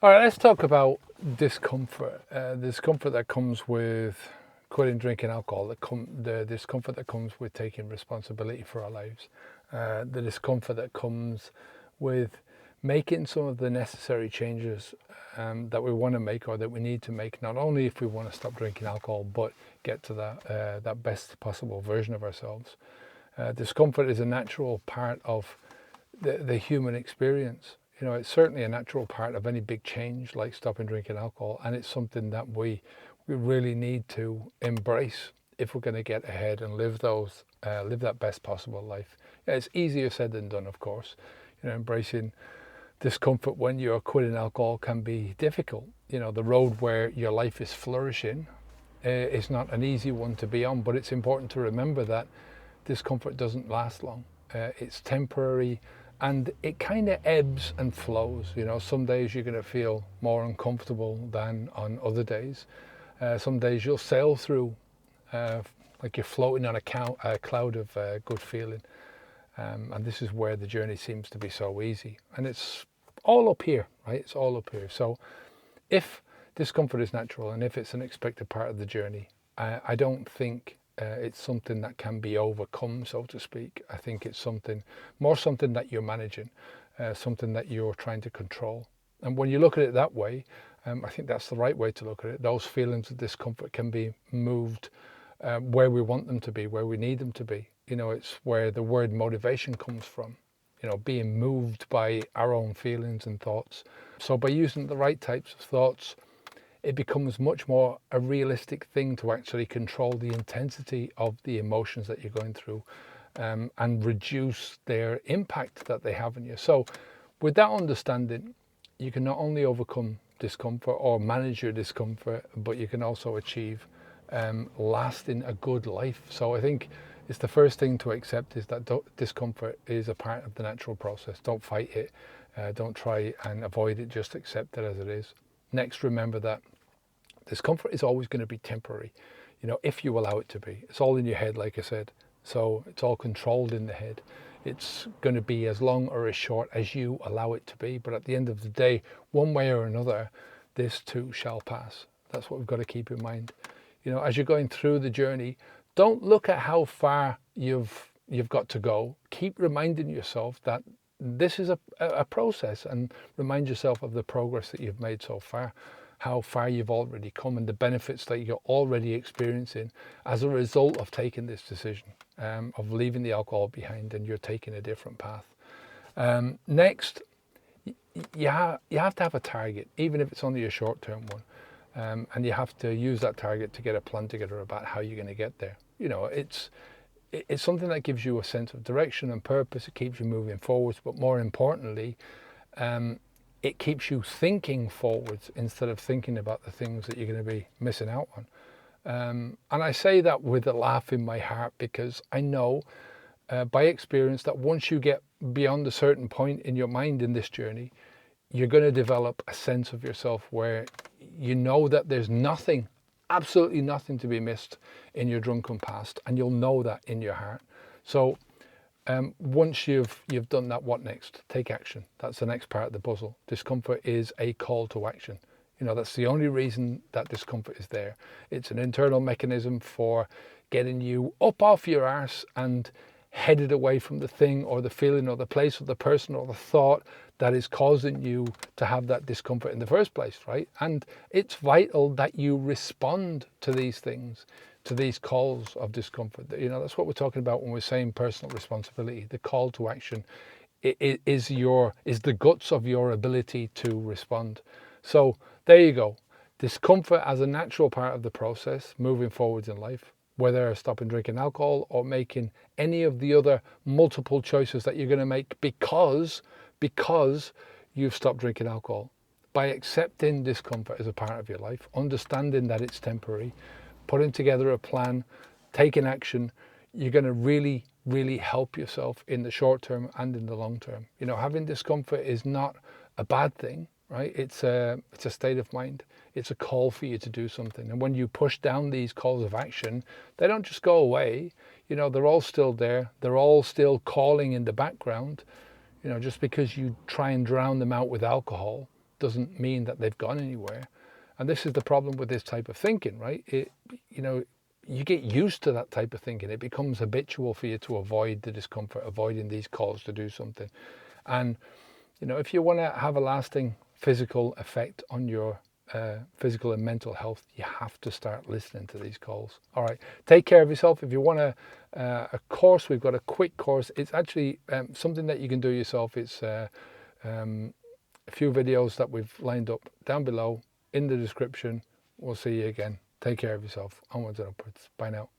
All right, let's talk about discomfort. Discomfort that comes with quitting drinking alcohol, the discomfort that comes with taking responsibility for our lives, the discomfort that comes with making some of the necessary changes that we want to make or that we need to make, not only if we want to stop drinking alcohol, but get to that best possible version of ourselves. Discomfort is a natural part of the human experience. You know, it's certainly a natural part of any big change like stopping drinking alcohol, and it's something that we really need to embrace if we're going to get ahead and live that best possible life. Yeah, it's easier said than done, of course. You know, embracing discomfort when you're quitting alcohol can be difficult. You know, the road where your life is flourishing is not an easy one to be on, but it's important to remember that discomfort doesn't last long. It's temporary, and it kind of ebbs and flows. You know, some days you're going to feel more uncomfortable than on other days. Some days you'll sail through like you're floating on a cloud of good feeling. And this is where the journey seems to be so easy. And it's all up here, right? It's all up here. So if discomfort is natural and if it's an expected part of the journey, I don't think it's something that can be overcome, so to speak. I think it's something that you're managing, something that you're trying to control. And when you look at it that way, I think that's the right way to look at it. Those feelings of discomfort can be moved where we want them to be, where we need them to be. You know, it's where the word motivation comes from, you know, being moved by our own feelings and thoughts. So by using the right types of thoughts, it becomes much more a realistic thing to actually control the intensity of the emotions that you're going through and reduce their impact that they have on you. So with that understanding, you can not only overcome discomfort or manage your discomfort, but you can also achieve lasting a good life. So I think it's the first thing to accept is that discomfort is a part of the natural process. Don't fight it. Don't try and avoid it. Just accept it as it is. Next, remember that discomfort is always going to be temporary, you know, if you allow it to be. It's all in your head, like I said. So it's all controlled in the head. It's going to be as long or as short as you allow it to be. But at the end of the day, one way or another, this too shall pass. That's what we've got to keep in mind. You know, as you're going through the journey, don't look at how far you've got to go. Keep reminding yourself that this is a process, and remind yourself of the progress that you've made so far, how far you've already come, and the benefits that you're already experiencing as a result of taking this decision, of leaving the alcohol behind, and you're taking a different path. Next, you have to have a target, even if it's only a short-term one, and you have to use that target to get a plan together about how you're going to get there. You know, it's something that gives you a sense of direction and purpose. It keeps you moving forwards, but more importantly, it keeps you thinking forwards instead of thinking about the things that you're going to be missing out on. And I say that with a laugh in my heart, because I know by experience that once you get beyond a certain point in your mind in this journey, you're going to develop a sense of yourself where you know that there's nothing, absolutely nothing to be missed in your drunken past, and you'll know that in your heart. So once you've done that, what next? Take action. That's the next part of the puzzle. Discomfort is a call to action. You know, that's the only reason that discomfort is there. It's an internal mechanism for getting you up off your arse and headed away from the thing or the feeling or the place or the person or the thought that is causing you to have that discomfort in the first place, right? And it's vital that you respond to these things, to these calls of discomfort. You know, that's what we're talking about when we're saying personal responsibility. The call to action is the guts of your ability to respond. So there you go. Discomfort as a natural part of the process, moving forwards in life, whether stopping drinking alcohol or making any of the other multiple choices that you're going to make because you've stopped drinking alcohol. By accepting discomfort as a part of your life, understanding that it's temporary, putting together a plan, taking action, you're going to really, really help yourself in the short term and in the long term. You know, having discomfort is not a bad thing, right? It's a state of mind. It's a call for you to do something. And when you push down these calls of action, they don't just go away. You know, they're all still there. They're all still calling in the background. You know, just because you try and drown them out with alcohol doesn't mean that they've gone anywhere. And this is the problem with this type of thinking, right? You get used to that type of thinking. It becomes habitual for you to avoid the discomfort, avoiding these calls to do something. And if you want to have a lasting physical effect on your physical and mental health, you have to start listening to these calls. All right, take care of yourself. If you want a course, we've got a quick course. It's actually something that you can do yourself. It's a few videos that we've lined up down below in the description. We'll see you again. Take care of yourself. Onwards and upwards. Bye now.